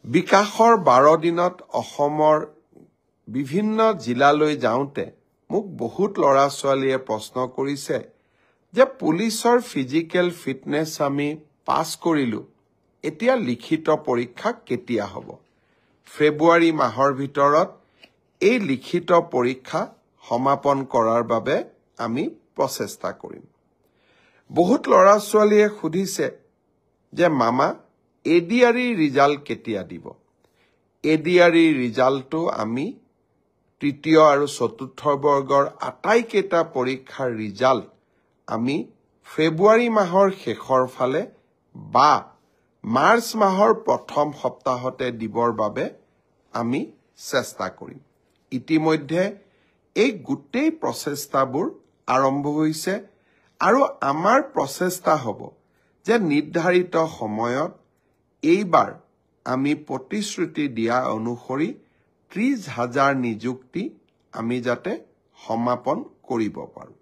বিকাশৰ 12 দিনত অসমৰ বিভিন্ন জিলালৈ যাওঁতে মোক বহুত ল'ৰা ছোৱালীয়ে প্ৰশ্ন কৰিছে যে পুলিচৰ ফিজিক্যাল ফিটনেস আমি পাস কৰিলো এতিয়া লিখিত পৰীক্ষা কেতিয়া হ'ব ফেব্ৰুৱাৰী মাহৰ ভিতৰত এই লিখিত পৰীক্ষা সমাপন কৰাৰ বাবে আমি প্ৰচেষ্টা কৰিম বহুত ল'ৰা ছোৱালীয়ে সুধিছে যে মামা এডিআৰই ৰিজাল্ট কেতিয়া দিব এডিআৰই ৰিজাল্টটো আমি তৃতীয় আৰু চতুৰ্থ বৰ্গৰ আটাইকেইটা পৰীক্ষাৰ ৰিজাল্ট আমি ফেব্ৰুৱাৰী মাহৰ শেষৰ ফালে বা মাৰ্চ মাহৰ প্ৰথম সপ্তাহতে দিবৰ বাবে আমি চেষ্টা কৰিম ইতিমধ্যে এই গোটেই প্ৰচেষ্টাবোৰ আৰম্ভ হৈছে আৰু আমাৰ প্ৰচেষ্টা হ'ব যে নিৰ্ধাৰিত সময়ত এইবাৰ আমি প্ৰতিশ্ৰুতি দিয়া অনুসৰি 30,000 নিযুক্তি আমি যাতে সমাপন কৰিব পাৰো